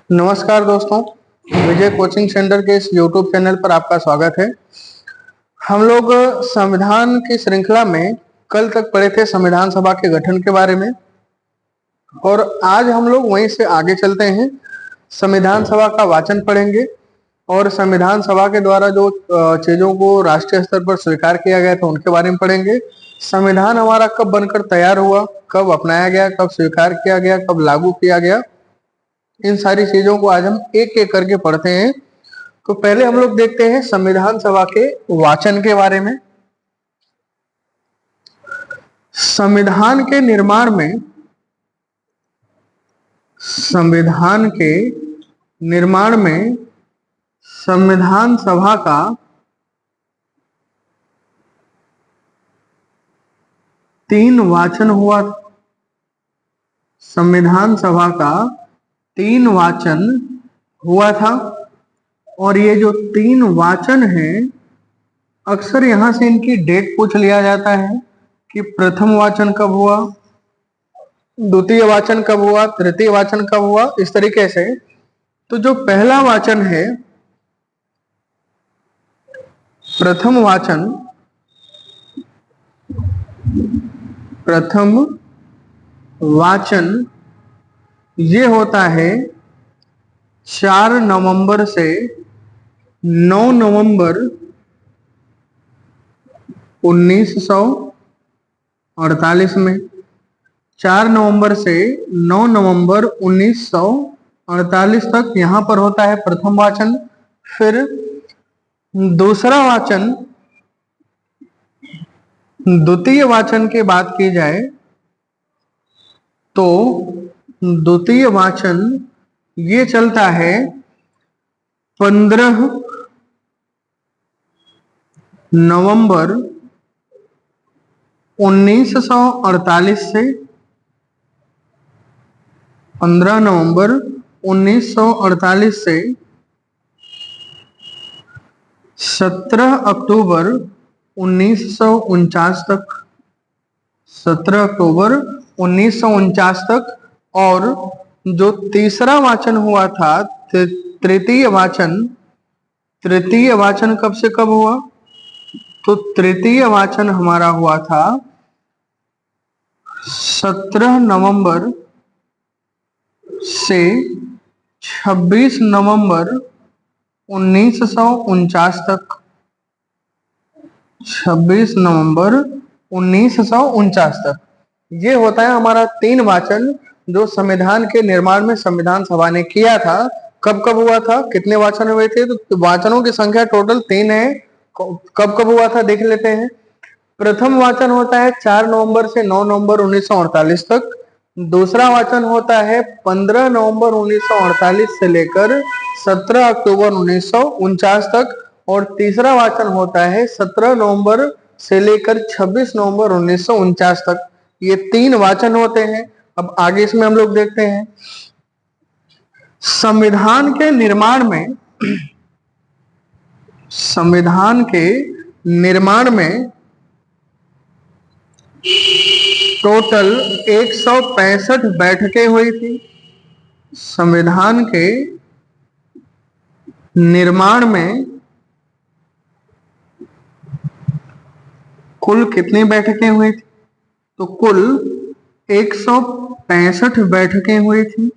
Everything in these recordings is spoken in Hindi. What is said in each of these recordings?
नमस्कार दोस्तों, विजय कोचिंग सेंटर के इस YouTube चैनल पर आपका स्वागत है। हम लोग संविधान की श्रृंखला में कल तक पढ़े थे संविधान सभा के गठन के बारे में और आज हम लोग वहीं से आगे चलते हैं। संविधान सभा का वाचन पढ़ेंगे और संविधान सभा के द्वारा जो चीजों को राष्ट्रीय स्तर पर स्वीकार किया गया था उनके बारे में पढ़ेंगे। संविधान हमारा कब बनकर तैयार हुआ, कब अपनाया गया, कब स्वीकार किया गया, कब लागू किया गया, इन सारी चीजों को आज हम एक एक करके पढ़ते हैं। तो पहले हम लोग देखते हैं संविधान सभा के वाचन के बारे में। संविधान के निर्माण में संविधान सभा का 3 वाचन हुआ। संविधान सभा का 3 वाचन हुआ था और ये जो 3 वाचन हैं अक्सर यहां से इनकी डेट पूछ लिया जाता है कि प्रथम वाचन कब हुआ, द्वितीय वाचन कब हुआ, तृतीय वाचन कब हुआ, इस तरीके से। तो जो पहला वाचन है, प्रथम वाचन ये होता है 4 नवंबर से 9 नवंबर 1948 में। 4 नवंबर से 9 नवंबर 1948 तक यहाँ पर होता है प्रथम वाचन। फिर दूसरा वाचन, द्वितीय वाचन की बात की जाए तो द्वितीय वाचन ये चलता है 15 नवंबर 1948 से 15 नवंबर 1948 से 17 अक्टूबर 1949 तक। 17 अक्टूबर 1949 तक। और जो तीसरा वाचन हुआ था, तृतीय वाचन कब से कब हुआ? तो तृतीय वाचन हमारा हुआ था 17 नवंबर से 26 नवंबर 1949 तक। 26 नवंबर 1949 तक ये होता है हमारा 3 वाचन जो संविधान के निर्माण में संविधान सभा ने किया था। कब कब हुआ था, कितने वाचन हुए थे? तो वाचनों की संख्या टोटल 3 है। कब कब हुआ था देख लेते हैं। प्रथम वाचन होता है 4 नवंबर से 9 नवंबर 1948 तक। दूसरा वाचन होता है 15 नवंबर 1948 से लेकर 17 अक्टूबर 1949 तक। और तीसरा वाचन होता है 17 नवंबर से लेकर 26 नवंबर 1949 तक। ये 3 वाचन होते हैं। अब आगे इसमें हम लोग देखते हैं संविधान के निर्माण में टोटल 165 बैठकें हुई थी। संविधान के निर्माण में कुल कितनी बैठकें हुई थी? तो कुल 165 बैठकें हुई थी।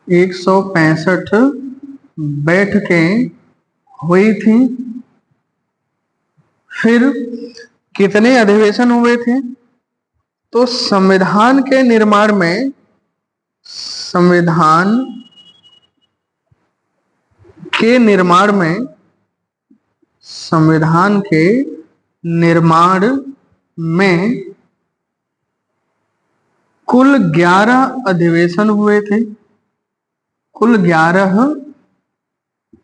165 बैठकें हुई थी। फिर कितने अधिवेशन हुए थे? तो संविधान के निर्माण में कुल 11 अधिवेशन हुए थे। कुल 11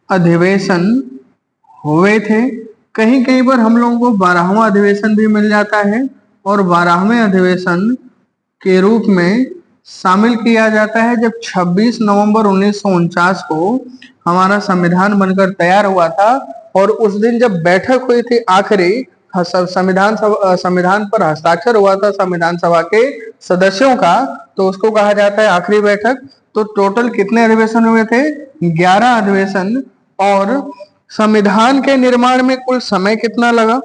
अधिवेशन हुए थे। कहीं कहीं पर हम लोगों को 12वां अधिवेशन भी मिल जाता है और 12वें अधिवेशन के रूप में शामिल किया जाता है जब 26 नवंबर 1949 को हमारा संविधान बनकर तैयार हुआ था। और उस दिन जब बैठक हुई थी आखिरी संविधान पर हस्ताक्षर हुआ था संविधान सभा के, सदस्यों का, तो उसको कहा जाता है आखिरी बैठक। तो टोटल कितने अधिवेशन हुए थे? 11 अधिवेशन। और संविधान के निर्माण में कुल समय कितना लगा?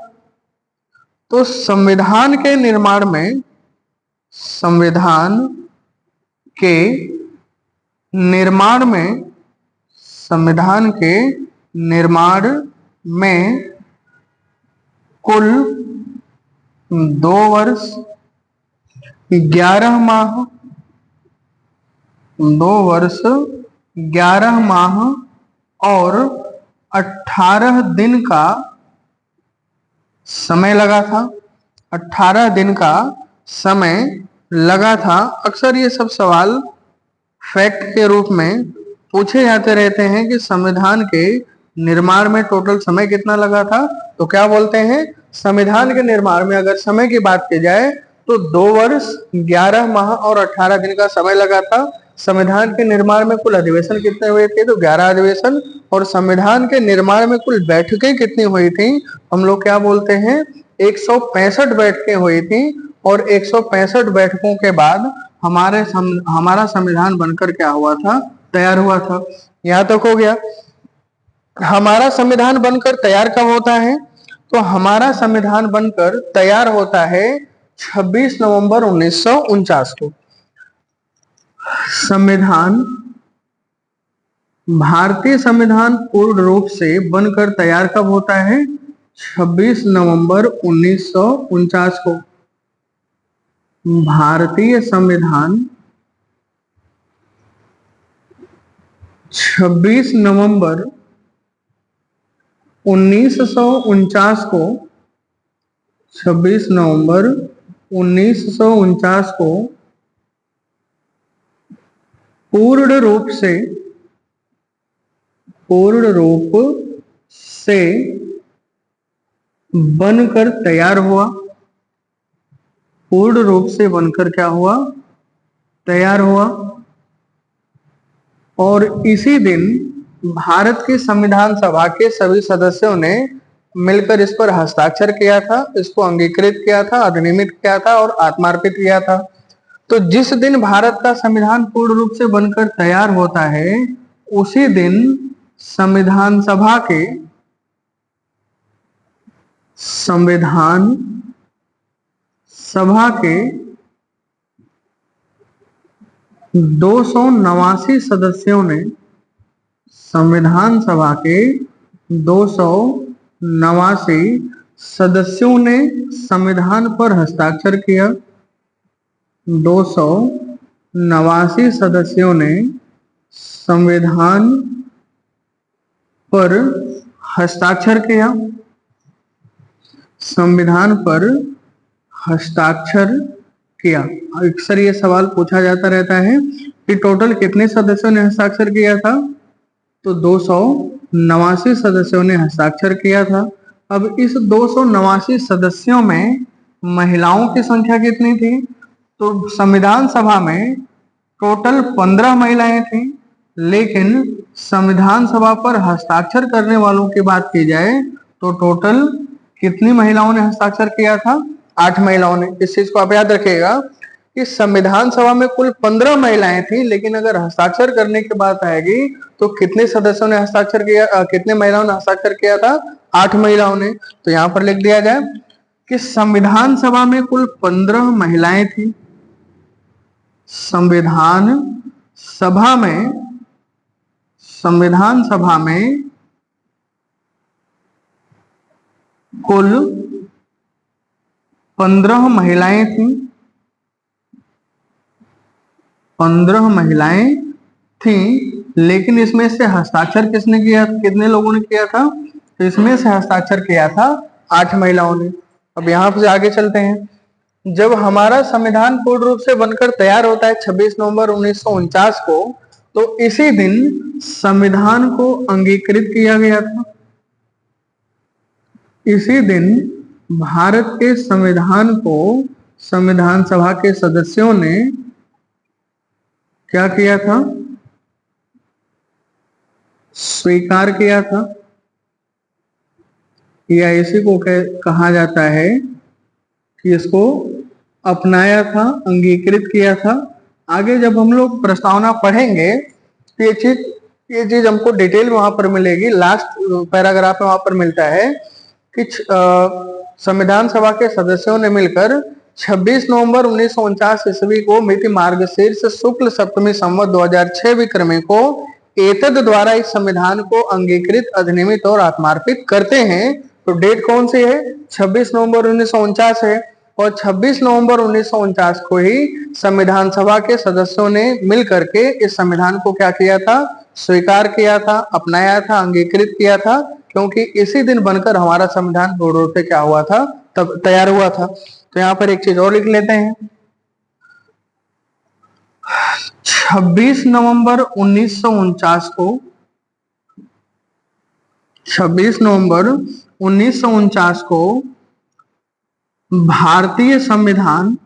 तो संविधान के निर्माण में संविधान के निर्माण में कुल 2 वर्ष 11 माह 2 वर्ष 11 माह और 18 दिन का समय लगा था। 18 दिन का समय लगा था। अक्सर ये सब सवाल फैक्ट के रूप में पूछे जाते रहते हैं कि संविधान के निर्माण में टोटल समय कितना लगा था। तो क्या बोलते हैं, संविधान के निर्माण में अगर समय की बात की जाए तो 2 वर्ष 11 माह और 18 दिन का समय लगा था। संविधान के निर्माण में कुल अधिवेशन कितने हुए थे? तो 11 अधिवेशन। और संविधान के निर्माण में कुल बैठकें कितनी हुई थी? हम लोग क्या बोलते हैं, 165 बैठकें हुई थी। और 165 बैठकों के बाद हमारा संविधान बनकर क्या हुआ था? तैयार हुआ था। यहां तक हो गया। हमारा संविधान बनकर तैयार कब होता है? तो हमारा संविधान बनकर तैयार होता है 26 नवंबर 1949 को। भारतीय संविधान पूर्ण रूप से बनकर तैयार कब होता है? 26 नवंबर 1949 को। भारतीय संविधान 26 नवंबर 1949 को 26 नवंबर 1949 को पूर्ण रूप से बनकर तैयार हुआ। पूर्ण रूप से बनकर क्या हुआ? तैयार हुआ। और इसी दिन भारत की संविधान सभा के सभी सदस्यों ने मिलकर इस पर हस्ताक्षर किया था, इसको अंगीकृत किया था, अधिनियमित किया था और आत्मार्पित किया था। तो जिस दिन भारत का संविधान पूर्ण रूप से बनकर तैयार होता है, उसी दिन संविधान सभा के 289 सदस्यों ने संविधान सभा के 289 सदस्यों ने संविधान पर हस्ताक्षर किया। 289 सदस्यों ने संविधान पर हस्ताक्षर किया। संविधान पर हस्ताक्षर किया। अक्सर ये सवाल पूछा जाता रहता है कि टोटल कितने सदस्यों ने हस्ताक्षर किया था? तो 289 सदस्यों ने हस्ताक्षर किया था। अब इस 289 सदस्यों में महिलाओं की संख्या कितनी थी? तो संविधान सभा में टोटल 15 महिलाएं थी। लेकिन संविधान सभा पर हस्ताक्षर करने वालों की बात की जाए तो टोटल कितनी महिलाओं ने हस्ताक्षर किया था? 8 महिलाओं ने। इस चीज को आप याद रखिएगा कि संविधान सभा में कुल 15 महिलाएं थी, लेकिन अगर हस्ताक्षर करने की बात आएगी तो कितने सदस्यों ने हस्ताक्षर किया, कितने महिलाओं ने हस्ताक्षर किया था? 8 महिलाओं ने। तो यहां पर लिख दिया जाए कि संविधान सभा में कुल 15 महिलाएं थी। संविधान सभा में कुल 15 महिलाएं थी। 15 महिलाएं थी, लेकिन इसमें से हस्ताक्षर किसने किया? कितने लोगों ने किया था? तो इसमें से हस्ताक्षर किया था 8 महिलाओं ने। अब यहां से आगे चलते हैं। जब हमारा संविधान पूर्ण रूप से बनकर तैयार होता है 26 नवंबर 1949 को, तो इसी दिन संविधान को अंगीकृत किया गया था। इसी दिन भारत के संविधान को संविधान सभा के सदस्यों ने क्या किया था? स्वीकार किया था। या इसी को कहा जाता है कि इसको अपनाया था, अंगीकृत किया था। आगे जब हम लोग प्रस्तावना पढ़ेंगे तो ये चीज हमको डिटेल में वहां पर मिलेगी। लास्ट पैराग्राफ में वहां पर मिलता है कि संविधान सभा के सदस्यों ने मिलकर 26 नवंबर 1949 ईस्वी को मिति मार्गशीर्ष शुक्ल सप्तमी संवत 2006 विक्रमी को एतद द्वारा इस संविधान को अंगीकृत, अधिनियमित और आत्मार्पित करते हैं। तो डेट कौन सी है? 26 नवंबर 1949 है। और 26 नवंबर 1949 को ही संविधान सभा के सदस्यों ने मिल करके इस संविधान को क्या किया था? स्वीकार किया था, अपनाया था, अंगीकृत किया था। क्योंकि इसी दिन बनकर हमारा संविधान पूर्ण रूप से क्या हुआ था? तब तैयार हुआ था। तो यहाँ पर एक चीज और लिख लेते हैं, 26 नवंबर 1949 को 26 नवंबर 1949 को भारतीय संविधान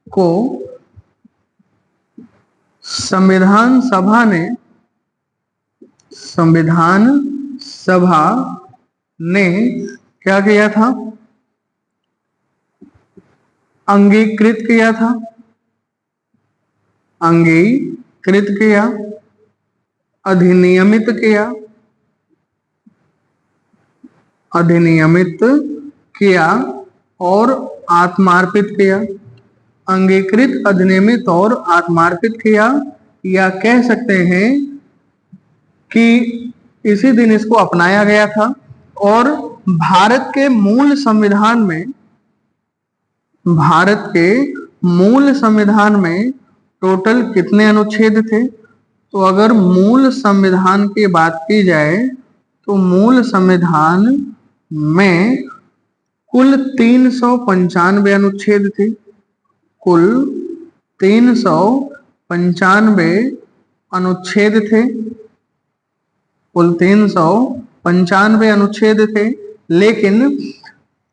को संविधान सभा ने क्या किया था? अंगीकृत किया था, अधिनियमित किया और आत्मार्पित किया। अंगीकृत, अधिनियमित और आत्मार्पित किया, या कह सकते हैं कि इसी दिन इसको अपनाया गया था। और भारत के मूल संविधान में टोटल कितने अनुच्छेद थे? तो अगर मूल संविधान की बात की जाए तो मूल संविधान में कुल 395 अनुच्छेद थे। कुल 395 अनुच्छेद थे। कुल 395 अनुच्छेद थे। लेकिन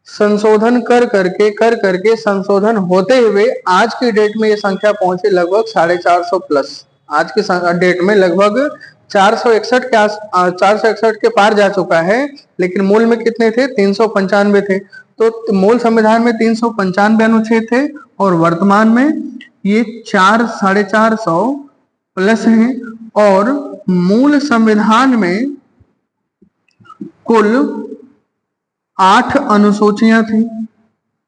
संशोधन कर करके संशोधन होते हुए आज की डेट में ये संख्या पहुंची लगभग 450 प्लस। आज की डेट में लगभग 461 के पार जा चुका है। लेकिन मूल में कितने थे? 395 थे। तो मूल संविधान में 395 अनुच्छेद थे और वर्तमान में ये 450 प्लस हैं। और मूल संविधान में कुल 8 अनुसूचियां थी।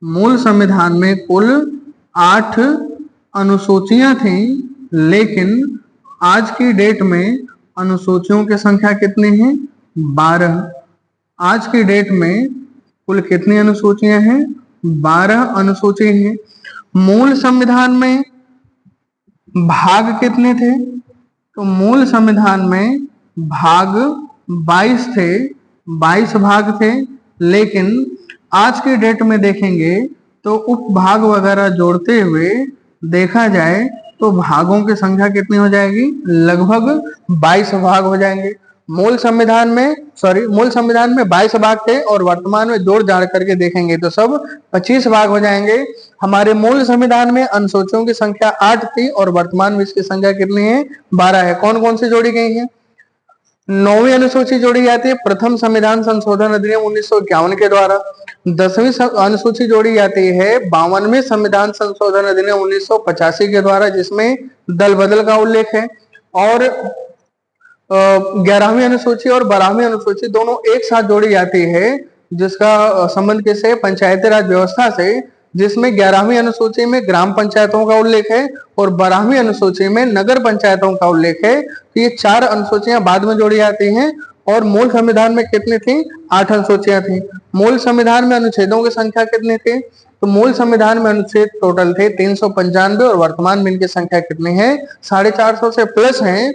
मूल संविधान में कुल 8 अनुसूचियां थी। लेकिन आज की डेट में अनुसूचियों की संख्या कितनी है? 12। आज की डेट में कुल कितनी अनुसूचियां हैं? 12 अनुसूची हैं। मूल संविधान में भाग कितने थे? तो मूल संविधान में भाग 22 थे, 22 भाग थे। लेकिन आज की डेट में देखेंगे तो उपभाग वगैरह जोड़ते हुए देखा जाए तो भागों की संख्या कितनी हो जाएगी? लगभग 22 भाग हो जाएंगे। मूल संविधान में 22 भाग थे और वर्तमान में जोड़ जाड़ करके देखेंगे तो सब 25 भाग हो जाएंगे। हमारे मूल संविधान में अनुसूचियों की संख्या 8 थी और वर्तमान में इसकी संख्या कितनी है? 12 है। कौन कौन सी जोड़ी गई है? 9वीं अनुसूची जोड़ी जाती है प्रथम संविधान संशोधन अधिनियम 1951 के द्वारा। 10वीं अनुसूची जोड़ी जाती है 52वें संविधान संशोधन अधिनियम 1985 के द्वारा, जिसमें दल बदल का उल्लेख है। और 11वीं अनुसूची और 12वीं अनुसूची दोनों एक साथ जोड़ी जाती है, जिसका संबंध किससे? पंचायती राज व्यवस्था से, जिसमें 11वीं अनुसूची में ग्राम पंचायतों का उल्लेख है और 12वीं अनुसूची में नगर पंचायतों का उल्लेख है। तो ये 4 अनुसूचियां बाद में जोड़ी जाती हैं। और मूल संविधान में कितनी थी? 8 अनुसूचियां थी। मूल संविधान में अनुच्छेदों की संख्या कितनी थी? तो मूल संविधान में अनुच्छेद टोटल थे 395 और वर्तमान में इनकी संख्या कितनी है? 450 से प्लस है।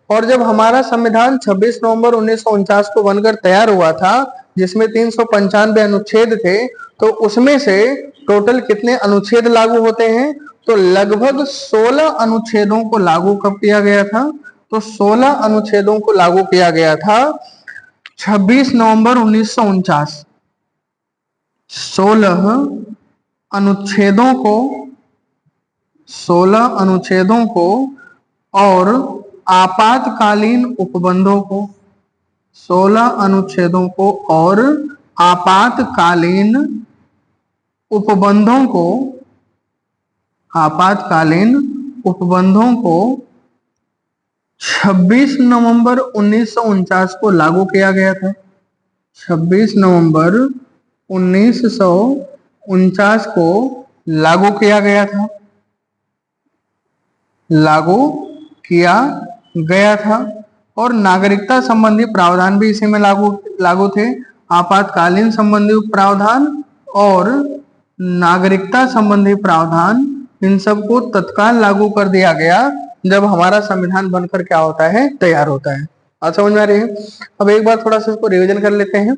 और जब हमारा संविधान 26 नवंबर 1949 को बनकर तैयार हुआ था, जिसमें 395 अनुच्छेद थे, तो उसमें से टोटल कितने अनुच्छेद लागू होते हैं? तो लगभग 16 अनुच्छेदों को लागू कब किया गया था? तो 16 अनुच्छेदों को लागू किया गया था 26 नवंबर 1949। 16 अनुच्छेदों को और आपातकालीन उपबंधों को 16 अनुच्छेदों को और आपातकालीन उपबंधों को आपातकालीन उपबंधों को 26 नवंबर 1949 को लागू किया गया था। 26 नवंबर 1949 को लागू किया गया था। लागू किया गया था और नागरिकता संबंधी प्रावधान भी इसी में लागू थे। आपातकालीन संबंधी प्रावधान और नागरिकता संबंधी प्रावधान, इन सबको तत्काल लागू कर दिया गया जब हमारा संविधान बनकर क्या होता है, तैयार होता है। बात समझ में आ रही है? अब एक बार थोड़ा सा इसको रिवीजन कर लेते हैं।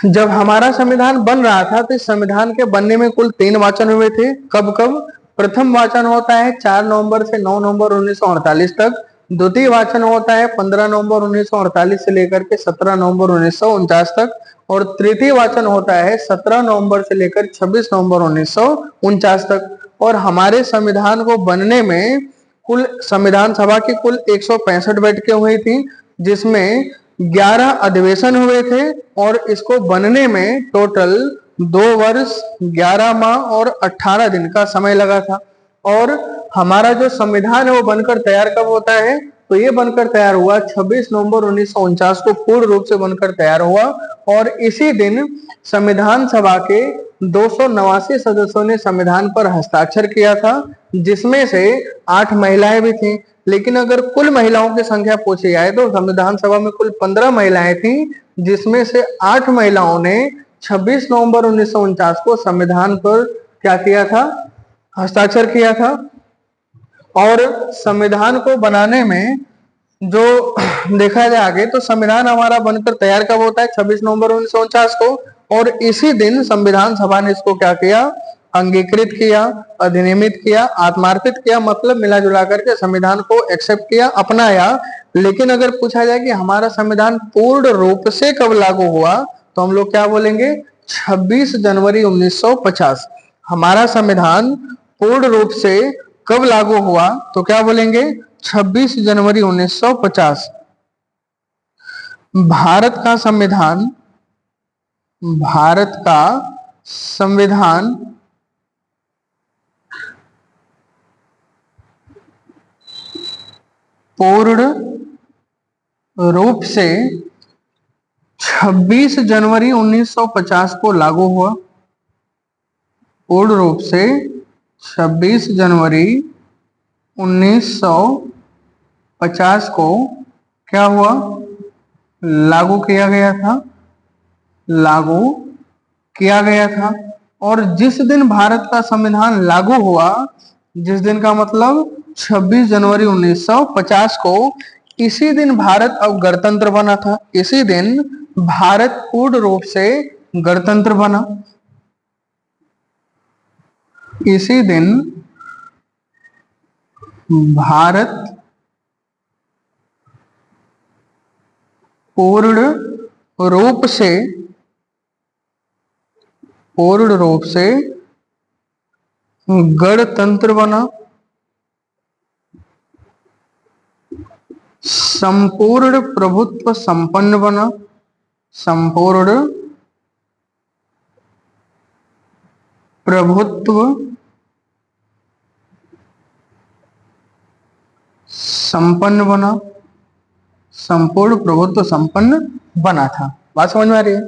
जब हमारा संविधान बन रहा था तो इस संविधान के बनने में कुल 3 वाचन हुए थे। कब कब? प्रथम वाचन होता है 4 नवंबर से 9 नवंबर 1948 तक। द्वितीय वाचन होता है 15 नवंबर 1948 से लेकर के 17 नवंबर 1949 तक। और तृतीय वाचन होता है 17 नवंबर से लेकर 26 नवंबर 1949 तक। और हमारे संविधान को बनने में कुल संविधान सभा की कुल 165 बैठकें हुई थी, जिसमें 11 अधिवेशन हुए थे और इसको बनने में टोटल 2 वर्ष 11 माह और 18 दिन का समय लगा था। और हमारा जो संविधान है वो बनकर तैयार कब होता है? तो ये बनकर तैयार हुआ 26 नवंबर 1949 को पूर्ण रूप से बनकर तैयार हुआ। और इसी दिन संविधान सभा के 289 सदस्यों ने संविधान पर हस्ताक्षर किया था, जिसमें से 8 महिलाएं भी थीं। लेकिन अगर कुल महिलाओं की संख्या पूछी जाए तो संविधान सभा में कुल 15 महिलाएं थीं, जिसमें से 8 महिलाओं ने 26 नवंबर 1949 को संविधान पर क्या किया था? हस्ताक्षर किया था। और संविधान को बनाने में जो देखा जाए आगे, तो संविधान हमारा बनकर तैयार कब होता है? 26 नवंबर 1949 को। और इसी दिन संविधान सभा ने इसको क्या किया? अंगीकृत किया, अधिनियमित किया, आत्मार्पित किया, मतलब मिला जुला करके संविधान को एक्सेप्ट किया, अपनाया। लेकिन अगर पूछा जाए कि हमारा संविधान पूर्ण रूप से कब लागू हुआ, तो हम लोग क्या बोलेंगे? 26 जनवरी 1950। हमारा संविधान पूर्ण रूप से कब लागू हुआ, तो क्या बोलेंगे? 26 जनवरी 1950। भारत का संविधान पूर्ण रूप से 26 जनवरी 1950 को लागू हुआ। पूर्ण रूप से 26 जनवरी 1950 को क्या हुआ? लागू किया गया था। लागू किया गया था। और जिस दिन भारत का संविधान लागू हुआ, जिस दिन का मतलब 26 जनवरी 1950 को, इसी दिन भारत अब गणतंत्र बना था। इसी दिन भारत पूर्ण रूप से गणतंत्र बना। इसी दिन भारत पूर्ण रूप से गणतंत्र बना। संपूर्ण प्रभुत्व संपन्न बना। संपूर्ण प्रभुत्व संपन्न बना। संपूर्ण प्रभुत्व संपन्न बना था। बात समझ में आ रही है?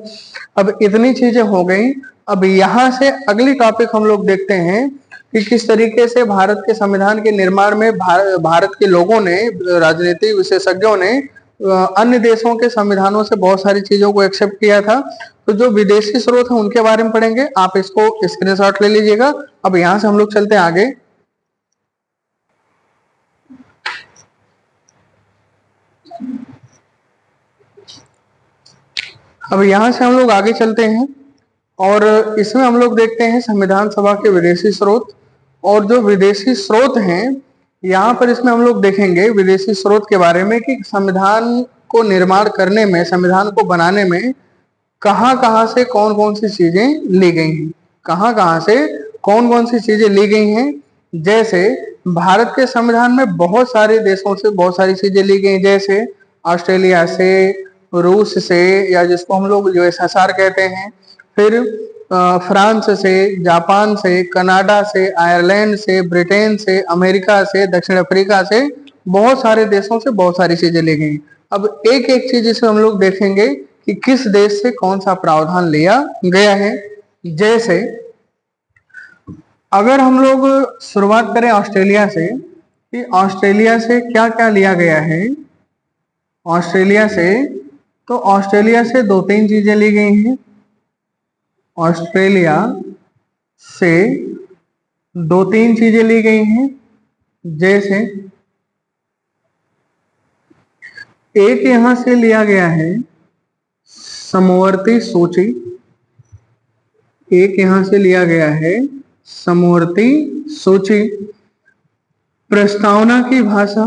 अब इतनी चीजें हो गई। अब यहां से अगली टॉपिक हम लोग देखते हैं कि किस तरीके से भारत के संविधान के निर्माण में भारत के लोगों ने, राजनीतिक विशेषज्ञों ने अन्य देशों के संविधानों से बहुत सारी चीजों को एक्सेप्ट किया था। तो जो विदेशी स्रोत है उनके बारे में पढ़ेंगे। आप इसको स्क्रीनशॉट ले लीजिएगा। अब यहां से हम लोग चलते हैं आगे। अब यहां से हम लोग आगे चलते हैं और इसमें हम लोग देखते हैं संविधान सभा के विदेशी स्रोत। और जो विदेशी स्रोत हैं, यहाँ पर इसमें हम लोग देखेंगे विदेशी स्रोत के बारे में कि संविधान को निर्माण करने में, संविधान को बनाने में कहाँ कहाँ से कौन कौन सी चीजें ली गई हैं। कहाँ कहाँ से कौन कौन सी चीजें ली गई हैं। जैसे भारत के संविधान में बहुत सारे देशों से बहुत सारी चीजें ली गई, जैसे ऑस्ट्रेलिया से, रूस से, या जिसको हम लोग यूएसएसआर कहते हैं, फिर फ्रांस से, जापान से, कनाडा से, आयरलैंड से, ब्रिटेन से, अमेरिका से, दक्षिण अफ्रीका से, बहुत सारे देशों से बहुत सारी चीजें ली गई। अब एक एक चीज इसमें हम लोग देखेंगे कि किस देश से कौन सा प्रावधान लिया गया है। जैसे अगर हम लोग शुरुआत करें ऑस्ट्रेलिया से, कि ऑस्ट्रेलिया से क्या क्या लिया गया है। ऑस्ट्रेलिया से, तो ऑस्ट्रेलिया से दो तीन चीजें ली गई हैं। ऑस्ट्रेलिया से दो तीन चीजें ली गई हैं। जैसे एक यहां से लिया गया है समवर्ती सूची, एक यहां से लिया गया है समवर्ती सूची। प्रस्तावना की भाषा,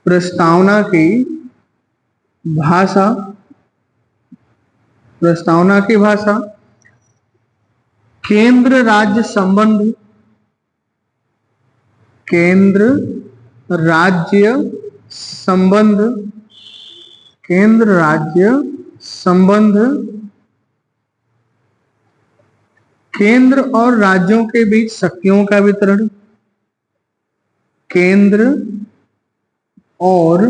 प्रस्तावना की भाषा, प्रस्तावना की भाषा। केंद्र राज्य संबंध, केंद्र राज्य संबंध, केंद्र राज्य संबंध। केंद्र और राज्यों के बीच शक्तियों का वितरण, केंद्र और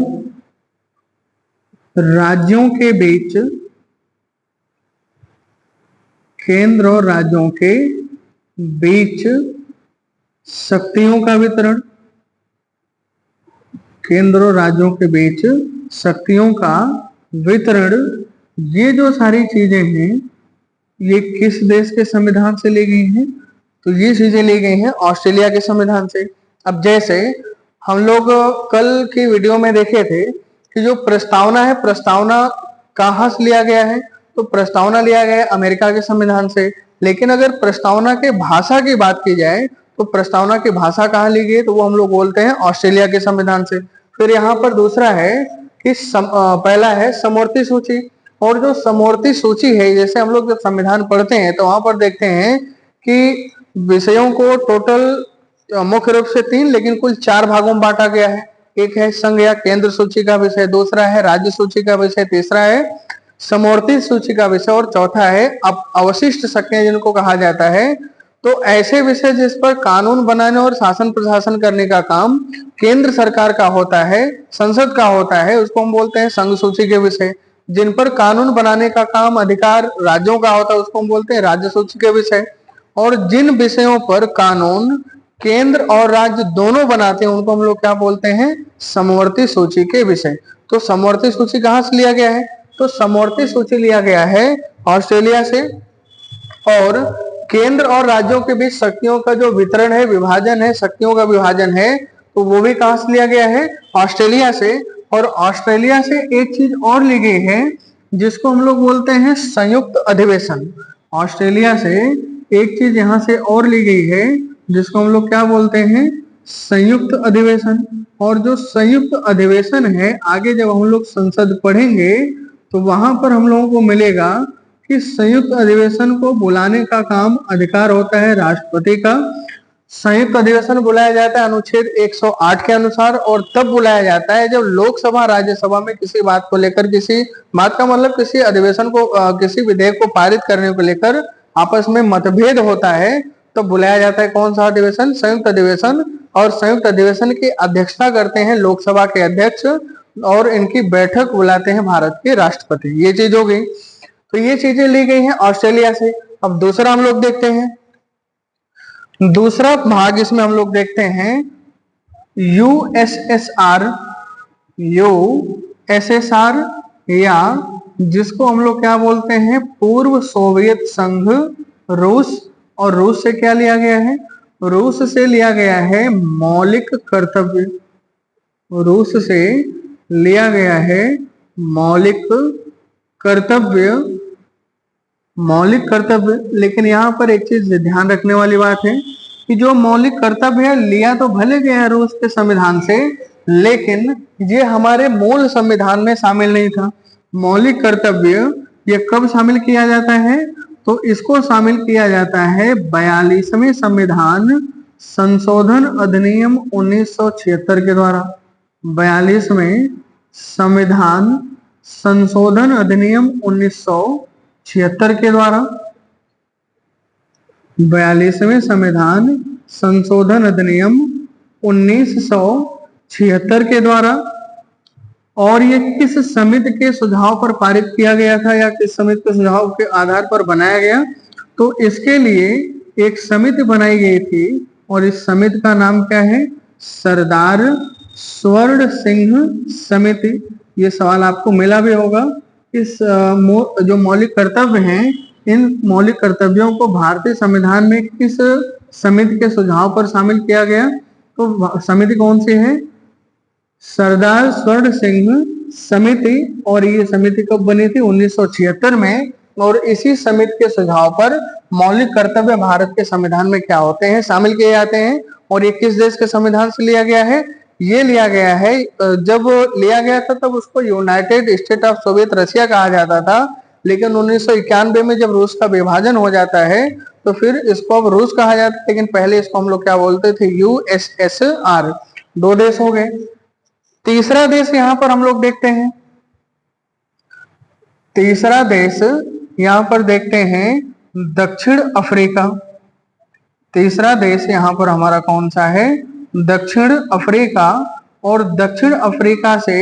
राज्यों के बीच, केंद्र और राज्यों के बीच शक्तियों का वितरण, केंद्र और राज्यों के बीच शक्तियों का वितरण। ये जो सारी चीजें हैं ये किस देश के संविधान से ली गई हैं? तो ये चीजें ली गई हैं ऑस्ट्रेलिया के संविधान से। अब जैसे हम लोग कल की वीडियो में देखे थे कि जो प्रस्तावना है, प्रस्तावना कहाँ से लिया गया है? तो प्रस्तावना लिया गया है अमेरिका के संविधान से। लेकिन अगर प्रस्तावना के भाषा की बात की जाए तो प्रस्तावना की भाषा कहाँ ली गई? तो वो हम लोग बोलते हैं ऑस्ट्रेलिया के संविधान से। फिर यहाँ पर दूसरा है कि पहला है समवर्ती सूची। और जो समवर्ती सूची है, जैसे हम लोग जब संविधान पढ़ते हैं तो वहां पर देखते हैं कि विषयों को टोटल मुख्य रूप से 3 लेकिन कुल 4 भागों में बांटा गया है। एक है संघ या केंद्र सूची का विषय, दूसरा है राज्य सूची का विषय, तीसरा है समवर्ती सूची का विषय और चौथा है अवशिष्ट शक्तियां जिनको कहा जाता है। तो ऐसे विषय जिस पर कानून बनाने और शासन प्रशासन करने का काम केंद्र सरकार का होता है, संसद का होता है, उसको हम बोलते हैं संघ सूची के विषय। जिन पर कानून बनाने का काम अधिकार राज्यों का होता है उसको हम बोलते हैं राज्य सूची के विषय। और जिन विषयों पर कानून केंद्र और राज्य दोनों बनाते हैं उनको हम लोग क्या बोलते हैं? समवर्ती सूची के विषय। तो समवर्ती सूची कहाँ से लिया गया है? तो समवर्ती सूची लिया गया है ऑस्ट्रेलिया से। और केंद्र और राज्यों के बीच शक्तियों का जो वितरण है, विभाजन है, शक्तियों का विभाजन है, तो वो भी कहां से लिया गया है? ऑस्ट्रेलिया से। और ऑस्ट्रेलिया से एक चीज और ली गई है जिसको हम लोग बोलते हैं संयुक्त अधिवेशन। ऑस्ट्रेलिया से एक चीज यहां से और ली गई है जिसको हम लोग क्या बोलते हैं? संयुक्त अधिवेशन। और जो संयुक्त अधिवेशन है, आगे जब हम लोग संसद पढ़ेंगे तो वहां पर हम लोगों को मिलेगा कि संयुक्त अधिवेशन को बुलाने का काम अधिकार होता है राष्ट्रपति का। संयुक्त अधिवेशन बुलाया जाता है अनुच्छेद 108 के अनुसार, और तब बुलाया जाता है जब लोकसभा राज्यसभा में किसी बात को लेकर, किसी बात का मतलब किसी अधिवेशन को, किसी विधेयक को पारित करने को लेकर आपस में मतभेद होता है, तो बुलाया जाता है कौन सा अधिवेशन? संयुक्त अधिवेशन। और संयुक्त अधिवेशन की अध्यक्षता करते हैं लोकसभा के अध्यक्ष और इनकी बैठक बुलाते हैं भारत के राष्ट्रपति। ये चीज हो गई। तो ये चीजें ली गई हैं ऑस्ट्रेलिया से। अब दूसरा हम लोग देखते हैं, दूसरा भाग इसमें हम लोग देखते हैं यूएसएसआर, यूएसएसआर, या जिसको हम लोग क्या बोलते हैं? पूर्व सोवियत संघ रूस। और रूस से क्या लिया गया है? रूस से लिया गया है मौलिक कर्तव्य। रूस से लिया गया है मौलिक कर्तव्य, मौलिक कर्तव्य। लेकिन यहाँ पर एक चीज ध्यान रखने वाली बात है कि जो मौलिक कर्तव्य है लिया तो भले गया है रूस के संविधान से, लेकिन ये हमारे मूल संविधान में शामिल नहीं था। मौलिक कर्तव्य ये कब शामिल किया जाता है? तो इसको शामिल किया जाता है 42वें संविधान संशोधन अधिनियम 1976 के द्वारा। 42वें संविधान संशोधन अधिनियम 1976 के द्वारा, 42वें संविधान संशोधन अधिनियम 1976 के द्वारा। और ये किस समिति के सुझाव पर पारित किया गया था या किस समिति के सुझाव के आधार पर बनाया गया? तो इसके लिए एक समिति बनाई गई थी और इस समिति का नाम क्या है? सरदार स्वर्ण सिंह समिति। ये सवाल आपको मिला भी होगा। इस जो मौलिक कर्तव्य हैं, इन मौलिक कर्तव्यों को भारतीय संविधान में किस समिति के सुझाव पर शामिल किया गया? तो समिति कौन सी है? सरदार स्वर्ण सिंह समिति। और ये समिति कब बनी थी? 1976 में। और इसी समिति के सुझाव पर मौलिक कर्तव्य भारत के संविधान में क्या होते हैं? शामिल किए जाते हैं। और ये किस देश के संविधान से लिया गया है? ये लिया गया है, जब लिया गया था तब उसको United state of Soviet Russia कहा जाता था, लेकिन 1991 में जब रूस का विभाजन हो जाता है तो फिर इसको अब रूस कहा जाता है, लेकिन पहले इसको हम लोग क्या बोलते थे? यूएसएसआर। 2 देश हो गए। तीसरा देश यहां पर हम लोग देखते हैं, तीसरा देश यहां पर देखते हैं दक्षिण अफ्रीका। तीसरा देश यहां पर हमारा कौन सा है? दक्षिण अफ्रीका। और दक्षिण अफ्रीका से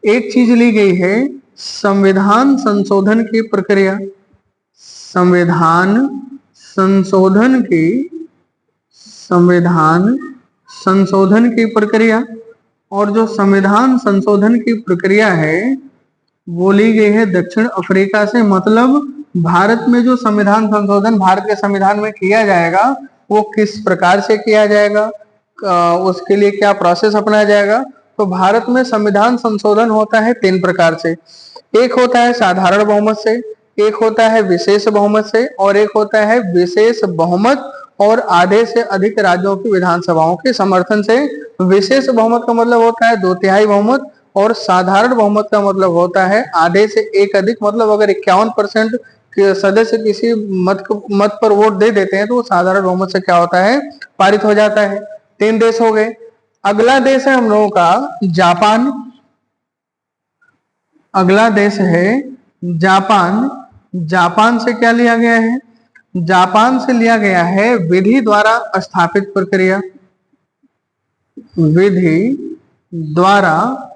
एक चीज ली गई है, संविधान संशोधन की प्रक्रिया। संविधान संशोधन की प्रक्रिया। और जो संविधान संशोधन की प्रक्रिया है वो ली गई है दक्षिण अफ्रीका से। मतलब भारत में जो संविधान संशोधन भारत के संविधान में किया जाएगा वो किस प्रकार से किया जाएगा, उसके लिए क्या प्रोसेस अपनाया जाएगा? तो भारत में संविधान संशोधन होता है 3 प्रकार से। एक होता है साधारण बहुमत से, एक होता है विशेष बहुमत से, और एक होता है विशेष बहुमत और आधे से अधिक राज्यों की विधानसभाओं के समर्थन से। विशेष बहुमत का मतलब होता है 2/3 बहुमत, और साधारण बहुमत का मतलब होता है आधे से एक अधिक। मतलब अगर 51% के सदस्य किसी मत पर वोट दे देते हैं तो वो साधारण बहुमत से क्या होता है? पारित हो जाता है। 3 देश हो गए। अगला देश है हम लोगों का जापान। अगला देश है जापान। जापान से क्या लिया गया है? जापान से लिया गया है विधि द्वारा स्थापित प्रक्रिया। विधि द्वारा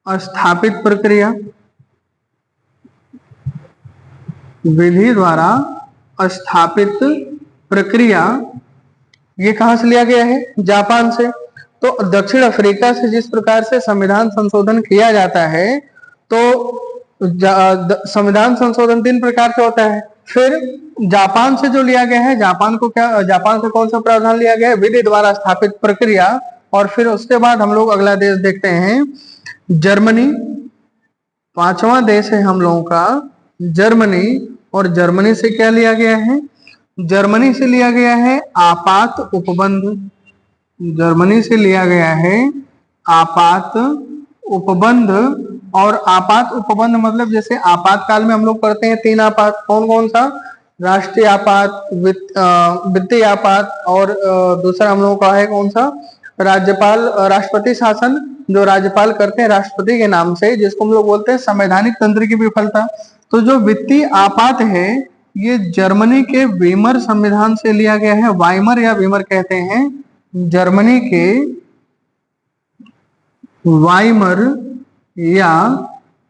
स्थापित प्रक्रिया। विधि द्वारा स्थापित प्रक्रिया। ये कहां से लिया गया है? जापान से। तो दक्षिण अफ्रीका से जिस प्रकार से संविधान संशोधन किया जाता है, तो संविधान संशोधन 3 प्रकार से होता है। फिर जापान से जो लिया गया है, जापान से कौन सा प्रावधान लिया गया है? विधि द्वारा स्थापित प्रक्रिया। और फिर उसके बाद हम लोग अगला देश देखते हैं जर्मनी। 5वां देश है हम लोगों का जर्मनी। और जर्मनी से क्या लिया गया है? जर्मनी से लिया गया है आपात उपबंध। जर्मनी से लिया गया है आपात उपबंध। और आपात उपबंध मतलब जैसे आपातकाल में हम लोग करते हैं 3 आपात। कौन कौन सा? राष्ट्रीय आपात, वित्तीय आपात, और दूसरा हम लोगों का है कौन सा? राष्ट्रपति शासन, जो राज्यपाल करते हैं राष्ट्रपति के नाम से, जिसको हम लोग बोलते हैं संवैधानिक तंत्र की विफलता। तो जो वित्तीय आपात है ये जर्मनी के वीमर संविधान से लिया गया है। वाइमर या वीमर कहते हैं। जर्मनी के वाइमर या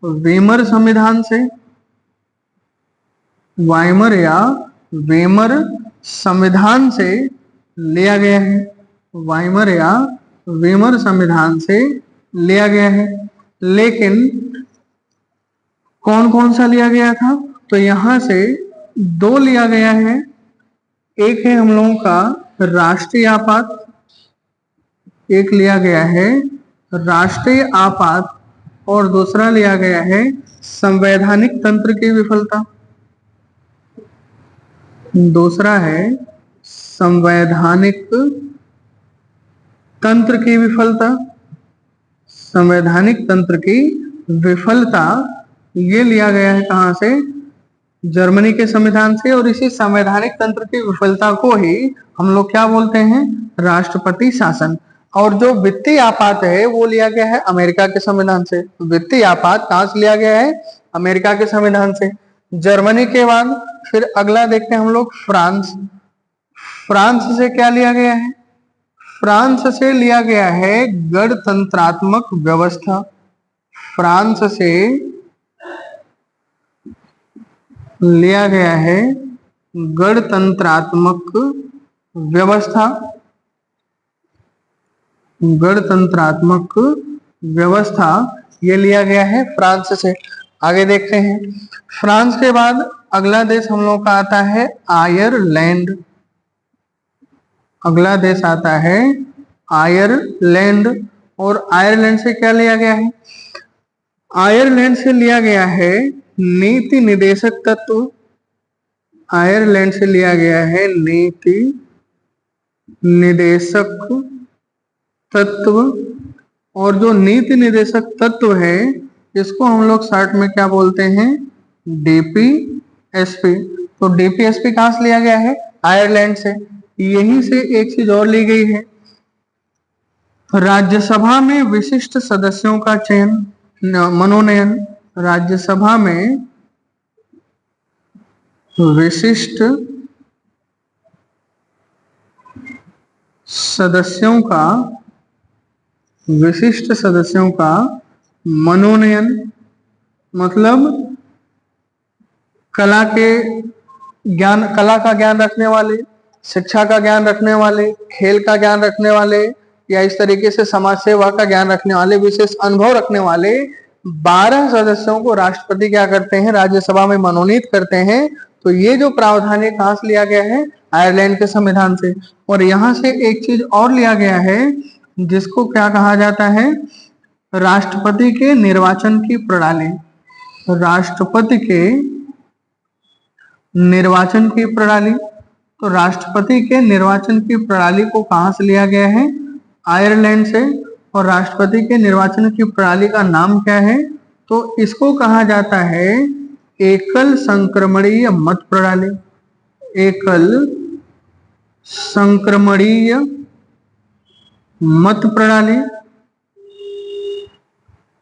वीमर संविधान से, वाइमर या वीमर संविधान से लिया गया है। वाइमर या वीमर संविधान से लिया गया है। लेकिन कौन कौन सा लिया गया था? तो यहां से 2 लिया गया है। एक है हम लोगों का राष्ट्रीय आपात, एक लिया गया है राष्ट्रीय आपात, और दूसरा लिया गया है संवैधानिक तंत्र की विफलता। दूसरा है संवैधानिक तंत्र की विफलता। संवैधानिक तंत्र की विफलता ये लिया गया है कहां से? जर्मनी के संविधान से। और इसी संवैधानिक तंत्र की विफलता को ही हम लोग क्या बोलते हैं? राष्ट्रपति शासन। और जो वित्तीय आपात है वो लिया गया है अमेरिका के संविधान से। वित्तीय आपात कहाँ से लिया गया है? अमेरिका के संविधान से। जर्मनी के बाद फिर अगला देखते हैं हम लोग फ्रांस। फ्रांस से क्या लिया गया है? फ्रांस से लिया गया है गणतंत्रात्मक व्यवस्था। फ्रांस से लिया गया है गणतंत्रात्मक व्यवस्था। गणतंत्रात्मक व्यवस्था ये लिया गया है फ्रांस से। आगे देखते हैं, फ्रांस के बाद अगला देश हम लोग का आता है आयरलैंड। अगला देश आता है आयरलैंड। और आयरलैंड से क्या लिया गया है? आयरलैंड से लिया गया है नीति निदेशक तत्व। आयरलैंड से लिया गया है नीति निदेशक तत्व। और जो नीति निदेशक तत्व है इसको हम लोग शॉर्ट में क्या बोलते हैं? डीपीएसपी। तो डीपीएसपी कहां से लिया गया है? आयरलैंड से। यहीं से एक चीज और ली गई है, राज्यसभा में विशिष्ट सदस्यों का चयन मनोनयन। राज्यसभा में विशिष्ट सदस्यों का मनोनयन, मतलब कला का ज्ञान रखने वाले, शिक्षा का ज्ञान रखने वाले, खेल का ज्ञान रखने वाले, या इस तरीके से समाज सेवा का ज्ञान रखने वाले, विशेष अनुभव रखने वाले 12 सदस्यों को राष्ट्रपति क्या करते हैं? राज्यसभा में मनोनीत करते हैं। तो ये जो प्रावधान है कहां से लिया गया है? आयरलैंड के संविधान से। और यहां से एक चीज और लिया गया है जिसको क्या कहा जाता है? राष्ट्रपति के निर्वाचन की प्रणाली। राष्ट्रपति के निर्वाचन की प्रणाली। तो राष्ट्रपति के निर्वाचन की प्रणाली को कहां से लिया गया है? आयरलैंड से। और राष्ट्रपति के निर्वाचन की प्रणाली का नाम क्या है? तो इसको कहा जाता है एकल संक्रमणीय मत प्रणाली। एकल संक्रमणीय मत प्रणाली।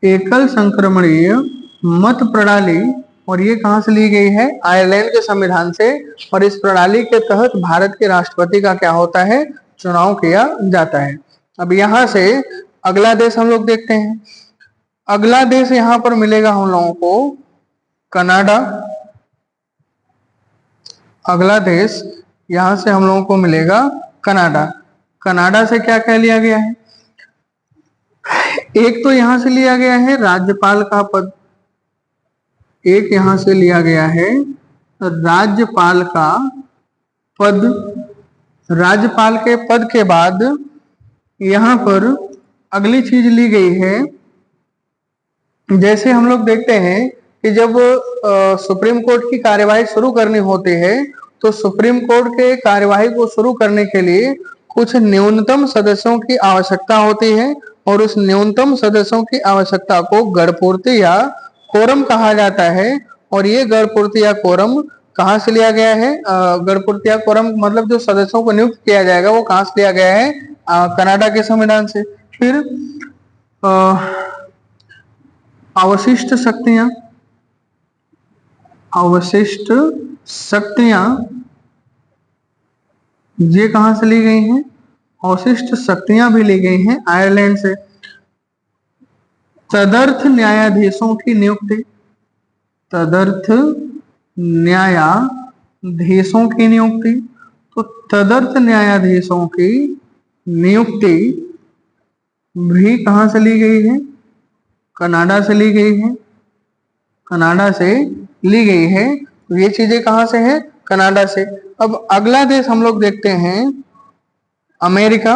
एकल संक्रमणीय मत प्रणाली। और ये कहां से ली गई है? आयरलैंड के संविधान से। और इस प्रणाली के तहत भारत के राष्ट्रपति का क्या होता है? चुनाव किया जाता है। अब यहां से अगला देश हम लोग देखते हैं। अगला देश यहां पर मिलेगा हम लोगों को कनाडा। अगला देश यहां से हम लोगों को मिलेगा कनाडा। कनाडा से क्या क्या लिया गया है? एक तो यहां से लिया गया है राज्यपाल का पद। एक यहां से लिया गया है राज्यपाल का पद। राज्यपाल के पद के बाद यहां पर अगली चीज ली गई है, जैसे हम लोग देखते हैं कि जब सुप्रीम कोर्ट की कार्यवाही शुरू करनी होती है तो सुप्रीम कोर्ट के कार्यवाही को शुरू करने के लिए कुछ न्यूनतम सदस्यों की आवश्यकता होती है। और उस न्यूनतम सदस्यों की आवश्यकता को गणपूर्ति या कोरम कहा जाता है। और ये गणपूर्ति या कोरम कहाँ से लिया गया है? गणपूर्ति या कोरम मतलब जो सदस्यों को नियुक्त किया जाएगा वो कहाँ से लिया गया है? कनाडा के संविधान से। फिर अवशिष्ट शक्तियां। अवशिष्ट शक्तियां ये कहां से ली गई हैं? अवशिष्ट शक्तियां भी ली गई हैं आयरलैंड से। तदर्थ न्यायाधीशों की नियुक्ति। तदर्थ न्यायाधीशों की नियुक्ति। तो तदर्थ न्यायाधीशों की नियुक्ति भी कहां से ली गई है? कनाडा से ली गई है। कनाडा से ली गई है। तो ये चीजें कहां से हैं? कनाडा से। अब अगला देश हम लोग देखते हैं अमेरिका।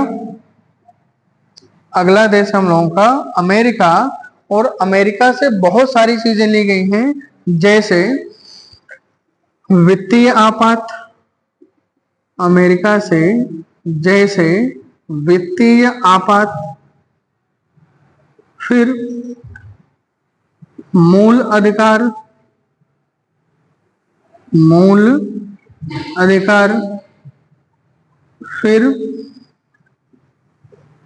अगला देश हम लोगों का अमेरिका। और अमेरिका से बहुत सारी चीजें ली गई हैं, जैसे वित्तीय आपात। अमेरिका से जैसे वित्तीय आपात। फिर मूल अधिकार। मूल अधिकार। फिर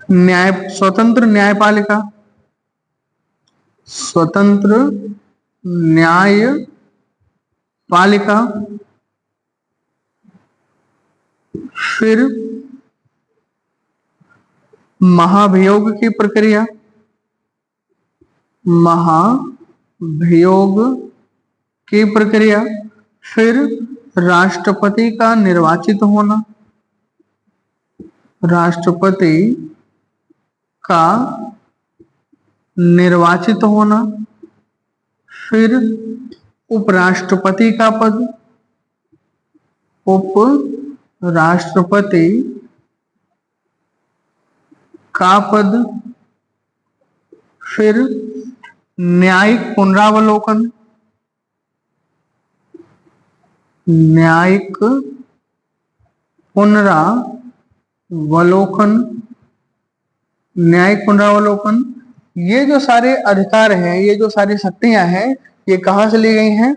स्वतंत्र न्यायपालिका, स्वतंत्र न्यायपालिका। फिर महाभियोग की प्रक्रिया, महाभियोग की प्रक्रिया। फिर राष्ट्रपति का निर्वाचित होना, राष्ट्रपति का निर्वाचित होना। फिर उपराष्ट्रपति का पद, उपराष्ट्रपति का पद। फिर न्यायिक पुनरावलोकन, न्यायिक पुनरावलोकन, न्यायिक पुनरावलोकन। ये जो सारे अधिकार हैं, ये जो सारी शक्तियां हैं, ये कहाँ से ली गई हैं?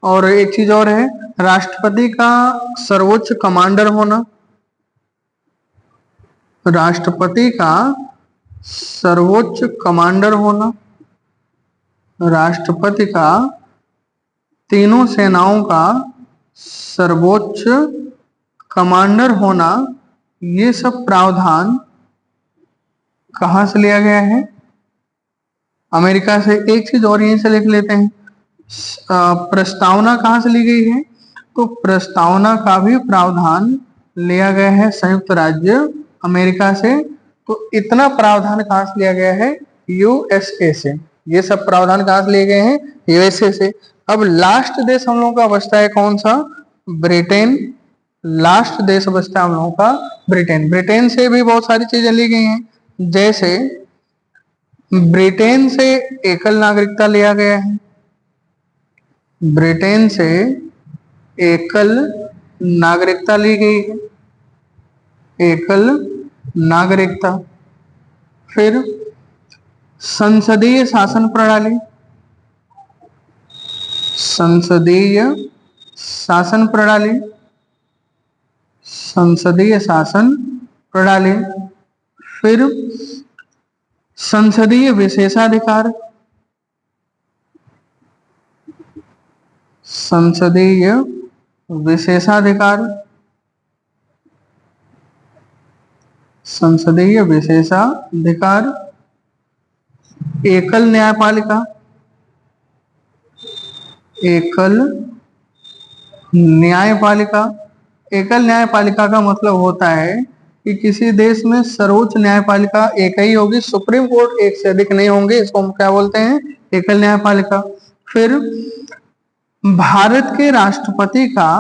और एक चीज और है, राष्ट्रपति का सर्वोच्च कमांडर होना, राष्ट्रपति का सर्वोच्च कमांडर होना, राष्ट्रपति का तीनों सेनाओं का सर्वोच्च कमांडर होना। ये सब प्रावधान कहाँ से लिया गया है? अमेरिका से। एक चीज और यहीं से लिख लेते हैं, प्रस्तावना कहाँ से ली गई है? तो प्रस्तावना का भी प्रावधान लिया गया है संयुक्त राज्य अमेरिका से। तो इतना प्रावधान कहाँ से लिया गया है? यूएसए से। ये सब प्रावधान कहाँ से लिए गए हैं? यूएसए से। अब लास्ट देश हम लोगों का बचता है कौन सा? ब्रिटेन। लास्ट देश बचता है हम लोगों का ब्रिटेन। ब्रिटेन से भी बहुत सारी चीजें ली गई हैं, जैसे ब्रिटेन से एकल नागरिकता लिया गया है, ब्रिटेन से एकल नागरिकता ली गई है, एकल नागरिकता। फिर संसदीय शासन प्रणाली, संसदीय शासन प्रणाली, संसदीय शासन प्रणाली। फिर संसदीय विशेषाधिकार, संसदीय विशेषाधिकार, संसदीय विशेषाधिकार। एकल न्यायपालिका, एकल न्यायपालिका। एकल न्यायपालिका का मतलब होता है कि किसी देश में सर्वोच्च न्यायपालिका एक ही होगी, सुप्रीम कोर्ट एक से अधिक नहीं होंगे। इसको हम क्या बोलते हैं? एकल न्यायपालिका। फिर भारत के राष्ट्रपति का,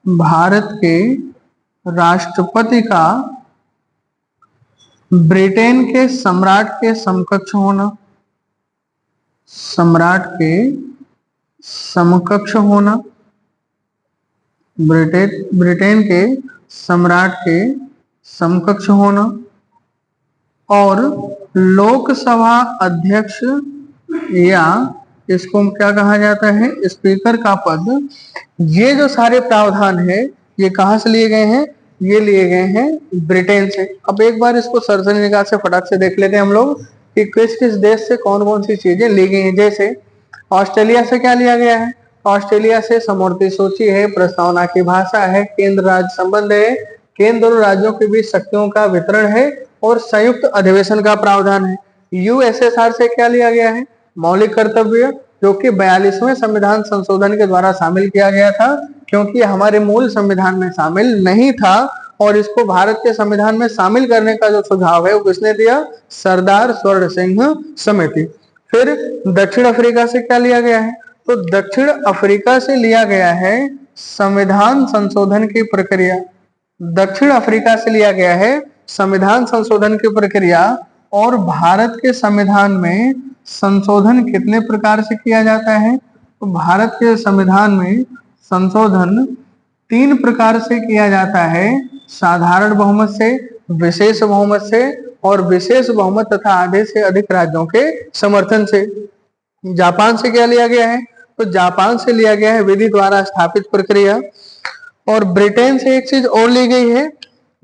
भारत के राष्ट्रपति का ब्रिटेन के सम्राट के समकक्ष होना, सम्राट के समकक्ष होना, ब्रिटेन के सम्राट के समकक्ष होना। और लोकसभा अध्यक्ष या इसको क्या कहा जाता है? स्पीकर का पद। ये जो सारे प्रावधान है, ये कहाँ से लिए गए हैं? ये लिए गए हैं ब्रिटेन से। अब एक बार इसको सरसरी निगाह से फटाक से देख लेते हैं हम लोग कि किस किस देश से कौन कौन सी चीजें ली गई हैं। जैसे ऑस्ट्रेलिया से क्या लिया गया है? ऑस्ट्रेलिया से समवर्ती सूची है, प्रस्तावना की भाषा है, केंद्र राज्य संबंध है, केंद्र और राज्यों के बीच शक्तियों का वितरण है, और संयुक्त अधिवेशन का प्रावधान है। यूएसएसआर से क्या लिया गया है? मौलिक कर्तव्य, जो कि 42वें संविधान संशोधन के द्वारा शामिल किया गया था, क्योंकि हमारे मूल संविधान में शामिल नहीं था। और इसको भारत के संविधान में शामिल करने का जो सुझाव है वो किसने दिया? सरदार स्वर्ण सिंह समिति। फिर दक्षिण अफ्रीका से क्या लिया गया है? तो दक्षिण अफ्रीका से लिया गया है संविधान संशोधन की प्रक्रिया। दक्षिण अफ्रीका से लिया गया है संविधान संशोधन की प्रक्रिया। और भारत के संविधान में संशोधन कितने प्रकार से किया जाता है? तो भारत के संविधान में संशोधन 3 प्रकार से किया जाता है, साधारण बहुमत से, विशेष बहुमत से, और विशेष बहुमत तथा आधे से अधिक राज्यों के समर्थन से। जापान से क्या लिया गया है? तो जापान से लिया गया है विधि द्वारा स्थापित प्रक्रिया। और ब्रिटेन से एक चीज और ली गई है,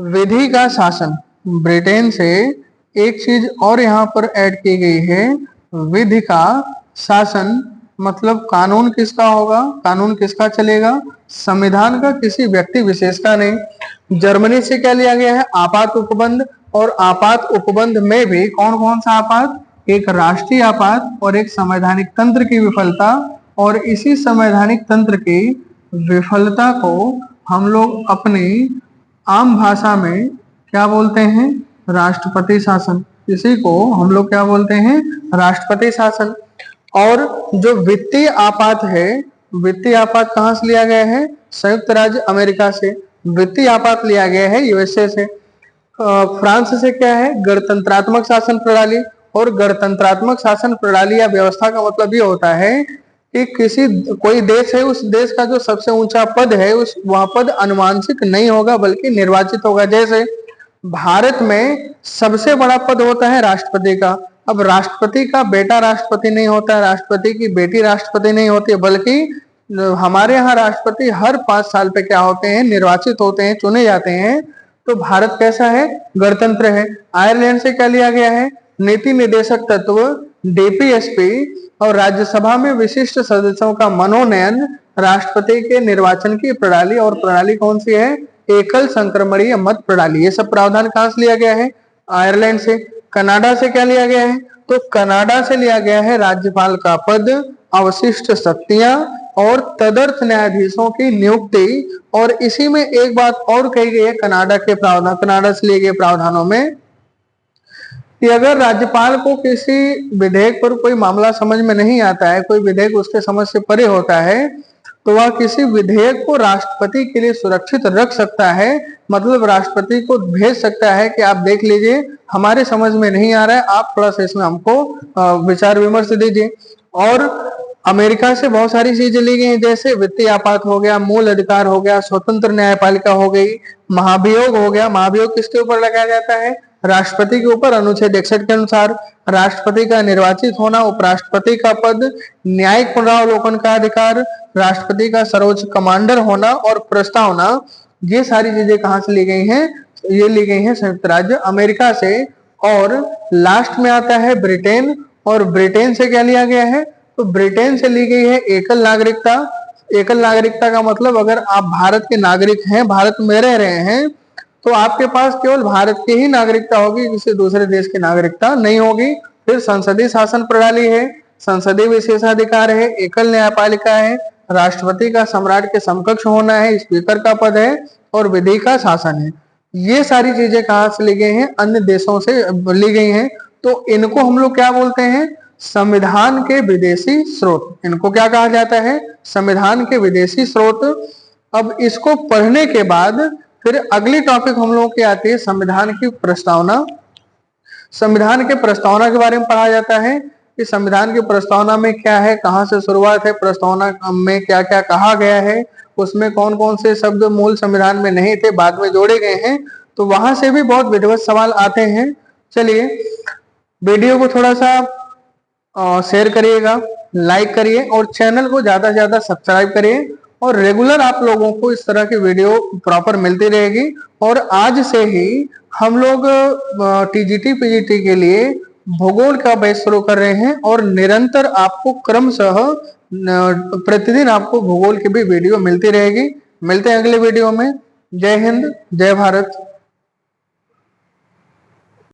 विधि का शासन। ब्रिटेन से एक चीज और यहाँ पर ऐड की गई है, विधि का शासन। मतलब कानून किसका होगा, कानून किसका चलेगा, संविधान का, किसी व्यक्ति विशेष का नहीं। जर्मनी से क्या लिया गया है, आपात उपबंध। और आपात उपबंध में भी कौन कौन सा आपात, एक राष्ट्रीय आपात और एक संवैधानिक तंत्र की विफलता। और इसी संवैधानिक तंत्र की विफलता को हम लोग अपनी आम भाषा में क्या बोलते हैं, राष्ट्रपति शासन। इसी को हम लोग क्या बोलते हैं, राष्ट्रपति शासन। और जो वित्तीय आपात है, वित्तीय आपात कहाँ से लिया गया है, संयुक्त राज्य अमेरिका से। वित्तीय आपात लिया गया है यूएसए से। फ्रांस से क्या है, गणतंत्रात्मक शासन प्रणाली। और गणतंत्रात्मक शासन प्रणाली या व्यवस्था का मतलब ये होता है कि किसी कोई देश है, उस देश का जो सबसे ऊंचा पद है, उस वह पद अनुवांशिक नहीं होगा बल्कि निर्वाचित होगा। जैसे भारत में सबसे बड़ा पद होता है राष्ट्रपति का। अब राष्ट्रपति का बेटा राष्ट्रपति नहीं होता है, राष्ट्रपति की बेटी राष्ट्रपति नहीं होती है, बल्कि हमारे यहाँ राष्ट्रपति हर 5 साल पे क्या होते हैं, निर्वाचित होते हैं, चुने जाते हैं। तो भारत कैसा है, गणतंत्र है। आयरलैंड से क्या लिया गया है, नीति निदेशक तत्व, डीपीएसपी। और राज्यसभा में विशिष्ट सदस्यों का मनोनयन, राष्ट्रपति के निर्वाचन की प्रणाली। और प्रणाली कौन सी है, एकल संक्रमणीय मत प्रणाली। ये सब प्रावधान कहां से लिया गया है, आयरलैंड से। कनाडा से क्या लिया गया है, तो कनाडा से लिया गया है राज्यपाल का पद, अवशिष्ट शक्तियां और तदर्थ न्यायाधीशों की नियुक्ति। और इसी में एक बात और कही गई है कनाडा के प्रावधान, कनाडा से लिए गए प्रावधानों में, कि अगर राज्यपाल को किसी विधेयक पर कोई मामला समझ में नहीं आता है, कोई विधेयक उसके समझ से परे होता है, तो वह किसी विधेयक को राष्ट्रपति के लिए सुरक्षित रख सकता है। मतलब राष्ट्रपति को भेज सकता है कि आप देख लीजिए, हमारे समझ में नहीं आ रहा है, आप थोड़ा सा इसमें हमको विचार विमर्श दीजिए। और अमेरिका से बहुत सारी चीजें ली गई हैं, जैसे वित्तीय आपात हो गया, मूल अधिकार हो गया, स्वतंत्र न्यायपालिका हो गई, महाभियोग हो गया। महाभियोग किसके ऊपर लगाया जाता है, राष्ट्रपति के ऊपर। अनुच्छेद 61 के अनुसार राष्ट्रपति का निर्वाचित होना, उपराष्ट्रपति का पद, न्यायिक पुनरावलोकन का अधिकार, राष्ट्रपति का सर्वोच्च कमांडर होना और प्रस्तावना। ये सारी चीजें कहाँ से ली गई हैं, ये ली गई हैं संयुक्त राज्य अमेरिका से। और लास्ट में आता है ब्रिटेन। और ब्रिटेन से क्या लिया गया है, तो ब्रिटेन से ली गई है एकल नागरिकता। एकल नागरिकता का मतलब अगर आप भारत के नागरिक हैं, भारत में रह रहे हैं, तो आपके पास केवल भारत की ही नागरिकता होगी, किसी दूसरे देश की नागरिकता नहीं होगी। फिर संसदीय शासन प्रणाली है, संसदीय विशेषाधिकार है, एकल न्यायपालिका है, राष्ट्रपति का सम्राट के समकक्ष होना है, स्पीकर का पद है और विधि का शासन है। ये सारी चीजें कहाँ से ली गई हैं, अन्य देशों से ली गई हैं। तो इनको हम लोग क्या बोलते हैं, संविधान के विदेशी स्रोत। इनको क्या कहा जाता है, संविधान के विदेशी स्रोत। अब इसको पढ़ने के बाद फिर अगली टॉपिक हम लोगों की आती है संविधान की प्रस्तावना। संविधान के प्रस्तावना के बारे में पढ़ा जाता है कि संविधान की प्रस्तावना में क्या है, कहाँ से शुरुआत है, प्रस्तावना में क्या क्या कहा गया है, उसमें कौन कौन से शब्द मूल संविधान में नहीं थे, बाद में जोड़े गए हैं। तो वहां से भी बहुत विधिवत सवाल आते हैं। चलिए वीडियो को थोड़ा सा शेयर करिएगा, लाइक करिए और चैनल को ज्यादा से ज्यादा सब्सक्राइब करिए। और रेगुलर आप लोगों को इस तरह की वीडियो प्रॉपर मिलती रहेगी। और आज से ही हम लोग टीजीटी पीजीटी के लिए भूगोल का बैच शुरू कर रहे हैं और निरंतर आपको क्रमशः प्रतिदिन आपको भूगोल की भी वीडियो मिलती रहेगी। मिलते हैं अगले वीडियो में। जय हिंद, जय भारत।